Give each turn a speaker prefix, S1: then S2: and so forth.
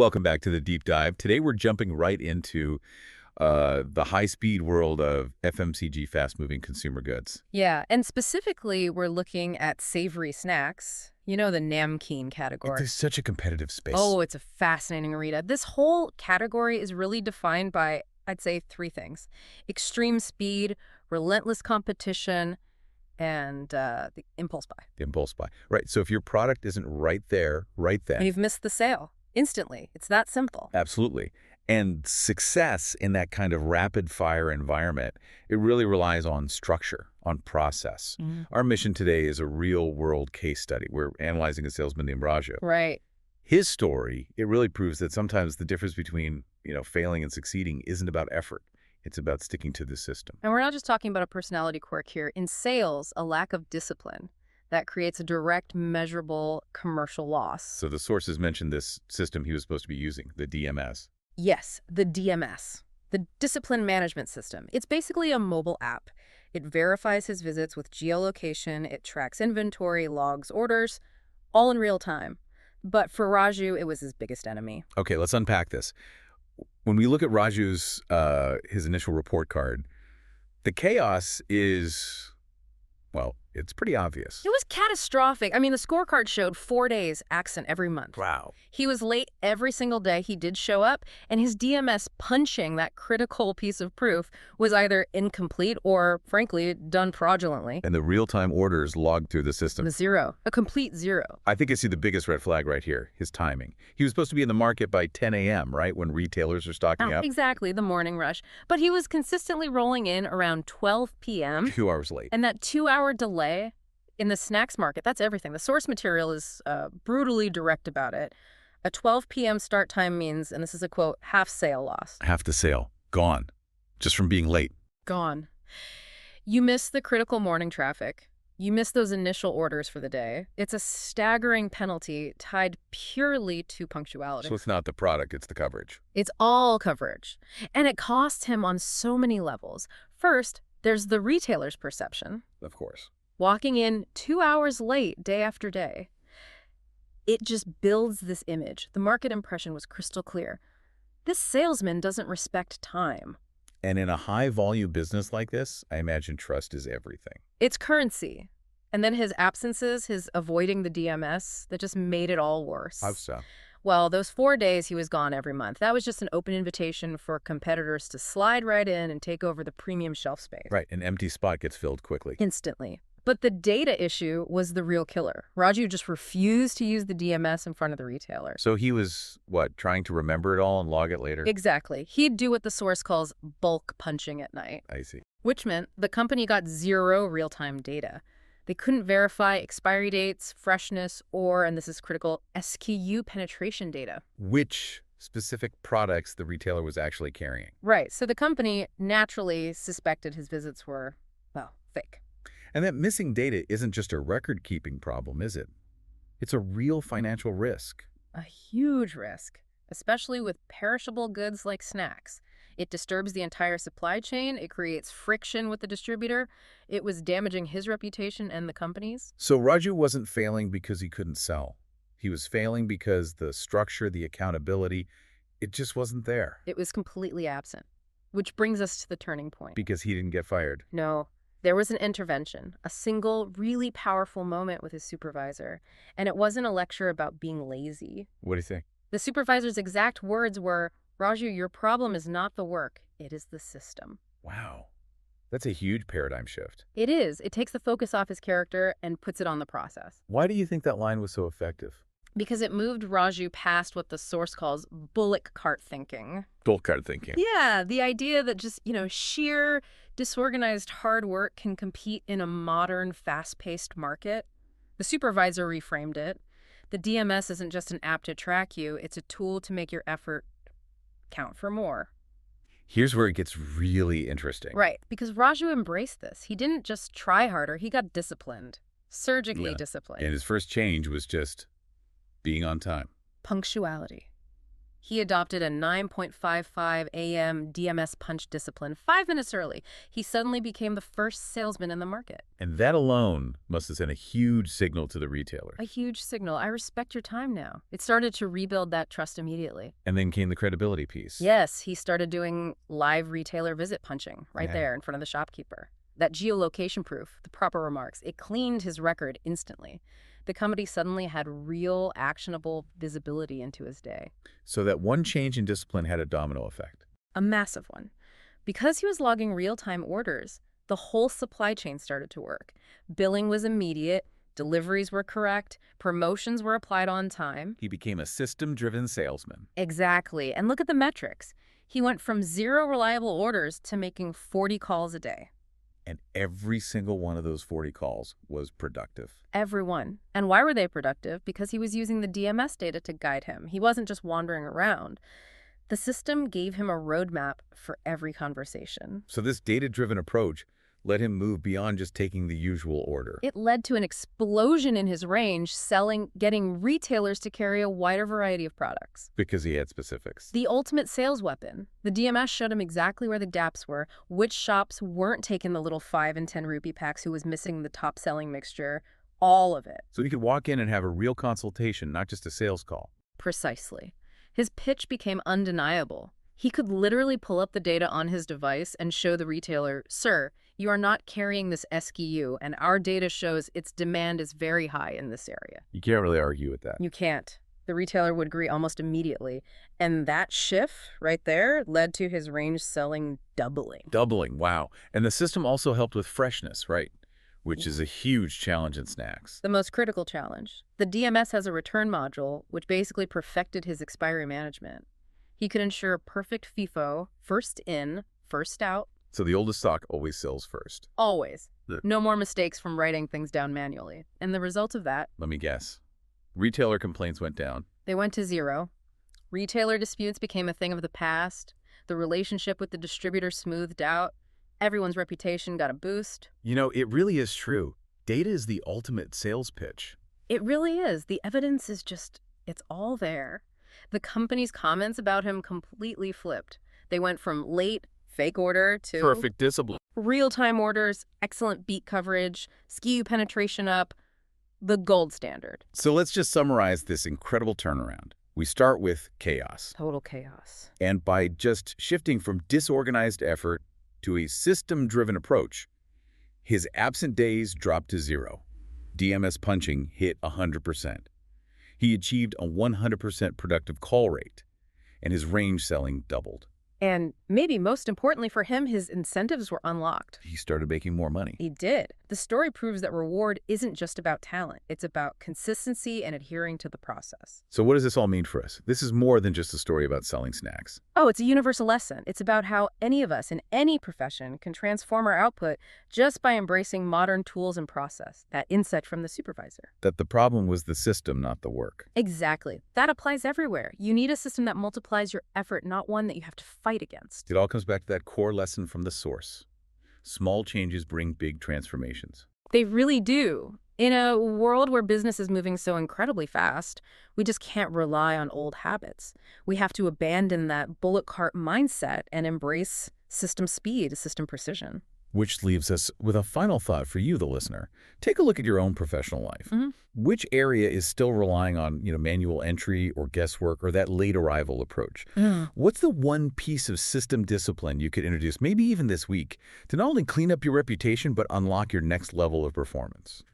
S1: Welcome back to the deep dive. Today we're jumping right into the high-speed world of FMCG, fast-moving consumer goods.
S2: Yeah, and specifically, we're looking at savory snacks. You know, the namkeen category.
S1: There's such a competitive space.
S2: Oh, it's a fascinating read. This whole category is really defined by, I'd say, three things: extreme speed, relentless competition, and the impulse buy.
S1: The impulse buy. Right, so if your product isn't right there, right
S2: And
S1: then,
S2: you've missed the sale instantly. It's that simple.
S1: absolutely. And success in that kind of rapid-fire environment, it really relies on structure, on process. Our mission today is a real-world case study. We're analyzing a salesman named Raju.
S2: Right.
S1: His story, it really proves that sometimes the difference between, failing and succeeding isn't about effort. It's about sticking to the system.
S2: And we're not just talking about a personality quirk here. In sales, a lack of discipline that creates a direct, measurable commercial loss.
S1: So the sources mentioned this system he was supposed to be using, the DMS.
S2: Yes, the DMS, the Discipline Management System. It's basically a mobile app. It verifies his visits with geolocation, it tracks inventory, logs orders, all in real time. But for Raju, it was his biggest enemy.
S1: Okay, let's unpack this. When we look at Raju's his initial report card, the chaos is, well, it's pretty obvious.
S2: It was catastrophic. I mean, the scorecard showed 4 days accent every month.
S1: Wow.
S2: He was late every single day. He did show up, and his DMS punching that critical piece of proof was either incomplete or, frankly, done fraudulently.
S1: And the real-time orders logged through the system.
S2: A zero, a complete zero.
S1: I think I see the biggest red flag right here, his timing. He was supposed to be in the market by 10 a.m., right, when retailers are stocking up?
S2: Exactly, the morning rush. But he was consistently rolling in around 12 p.m.
S1: 2 hours late.
S2: And that 2-hour delay in the snacks market, that's everything. The source material is brutally direct about it. A 12 p.m. start time means, and this is a quote, half sale lost.
S1: Half the sale, gone, just from being late.
S2: Gone. You miss the critical morning traffic. You miss those initial orders for the day. It's a staggering penalty tied purely to punctuality.
S1: So it's not the product, it's the coverage.
S2: It's all coverage. And it costs him on so many levels. First, there's the retailer's perception.
S1: Of course.
S2: Walking in 2 hours late day after day. It just builds this image. The market impression was crystal clear. This salesman doesn't respect time.
S1: And in a high-volume business like this, I imagine trust is everything.
S2: It's currency. And then his absences, his avoiding the DMS, that just made it all worse.
S1: How so?
S2: Well, those 4 days he was gone every month. That was just an open invitation for competitors to slide right in and take over the premium shelf space.
S1: Right, an empty spot gets filled quickly.
S2: Instantly. But the data issue was the real killer. Raju just refused to use the DMS in front of the retailer.
S1: So he was, what, trying to remember it all and log it later?
S2: Exactly. He'd do what the source calls bulk punching at night,
S1: I see.
S2: which meant the company got zero real-time data. They couldn't verify expiry dates, freshness, or, and this is critical, SKU penetration data.
S1: Which specific products the retailer was actually carrying?
S2: Right. So the company naturally suspected his visits were, well, fake.
S1: And that missing data isn't just a record-keeping problem, is it? It's a real financial risk.
S2: A huge risk, especially with perishable goods like snacks. It disturbs the entire supply chain. It creates friction with the distributor. It was damaging his reputation and the company's.
S1: So Raju wasn't failing because he couldn't sell. He was failing because the structure, the accountability, it just wasn't there.
S2: It was completely absent, which brings us to the turning point.
S1: Because he didn't get fired.
S2: No, there was an intervention, a single, really powerful moment with his supervisor. And it wasn't a lecture about being lazy.
S1: What do you think?
S2: The supervisor's exact words were, "Raju, your problem is not the work, it is the system."
S1: Wow. That's a huge paradigm shift.
S2: It is. It takes the focus off his character and puts it on the process.
S1: Why do you think that line was so effective?
S2: Because it moved Raju past what the source calls bullock cart thinking.
S1: Bulk card thinking.
S2: Yeah, the idea that just, sheer disorganized hard work can compete in a modern, fast-paced market. The supervisor reframed it. The DMS isn't just an app to track you, it's a tool to make your effort count for more.
S1: Here's where it gets really interesting.
S2: Right, because Raju embraced this. He didn't just try harder, he got disciplined. Surgically disciplined.
S1: And his first change was just being on time.
S2: Punctuality. He adopted a 9.55 a.m. DMS punch discipline 5 minutes early. He suddenly became the first salesman in the market.
S1: And that alone must have sent a huge signal to the retailer.
S2: A huge signal. I respect your time now. It started to rebuild that trust immediately.
S1: And then came the credibility piece.
S2: Yes, he started doing live retailer visit punching right there in front of the shopkeeper. That geolocation proof, the proper remarks, it cleaned his record instantly. The company suddenly had real, actionable visibility into his day.
S1: So that one change in discipline had a domino effect.
S2: A massive one. Because he was logging real-time orders, the whole supply chain started to work. Billing was immediate, deliveries were correct, promotions were applied on time.
S1: He became a system-driven salesman.
S2: Exactly. And look at the metrics. He went from 0 reliable orders to making 40 calls a day.
S1: And every single one of those 40 calls was productive.
S2: Everyone. And why were they productive? Because he was using the DMS data to guide him. He wasn't just wandering around. The system gave him a roadmap for every conversation.
S1: So this data-driven approach let him move beyond just taking the usual order.
S2: It led to an explosion in his range, getting retailers to carry a wider variety of products.
S1: Because he had specifics.
S2: The ultimate sales weapon. The DMS showed him exactly where the gaps were, which shops weren't taking the little 5 and 10 rupee packs, who was missing the top-selling mixture, all of it.
S1: So he could walk in and have a real consultation, not just a sales call.
S2: Precisely. His pitch became undeniable. He could literally pull up the data on his device and show the retailer, "Sir, you are not carrying this SKU, and our data shows its demand is very high in this area."
S1: You can't really argue with that.
S2: You can't. The retailer would agree almost immediately. And that shift right there led to his range selling doubling.
S1: Doubling, wow. And the system also helped with freshness, right? Which is a huge challenge in snacks.
S2: The most critical challenge. The DMS has a return module, which basically perfected his expiry management. He could ensure perfect FIFO, first in, first out.
S1: So the oldest stock always sells first.
S2: Always. No more mistakes from writing things down manually. And the result of that?
S1: Let me guess. Retailer complaints went down.
S2: They went to 0. Retailer disputes became a thing of the past. The relationship with the distributor smoothed out. Everyone's reputation got a boost.
S1: You know, it really is true. Data is the ultimate sales pitch.
S2: It really is. The evidence is it's all there. The company's comments about him completely flipped. They went from late, fake order to
S1: perfect discipline.
S2: Real-time orders, excellent beat coverage, SKU penetration up, the gold standard.
S1: So let's just summarize this incredible turnaround. We start with chaos.
S2: Total chaos.
S1: And by just shifting from disorganized effort to a system-driven approach, his absent days dropped to 0. DMS punching hit 100%. He achieved a 100% productive call rate, and his range selling doubled.
S2: And maybe most importantly for him, his incentives were unlocked.
S1: He started making more money.
S2: He did. The story proves that reward isn't just about talent. It's about consistency and adhering to the process.
S1: So what does this all mean for us? This is more than just a story about selling snacks.
S2: Oh, it's a universal lesson. It's about how any of us in any profession can transform our output just by embracing modern tools and process. That insight from the supervisor.
S1: That the problem was the system, not the work.
S2: Exactly. That applies everywhere. You need a system that multiplies your effort, not one that you have to fight against.
S1: It all comes back to that core lesson from the source. Small changes bring big transformations.
S2: They really do. In a world where business is moving so incredibly fast, we just can't rely on old habits. We have to abandon that bullet cart mindset and embrace system speed, system precision.
S1: Which leaves us with a final thought for you, the listener. Take a look at your own professional life. Which area is still relying on, manual entry or guesswork or that late arrival approach? What's the one piece of system discipline you could introduce, maybe even this week, to not only clean up your reputation, but unlock your next level of performance?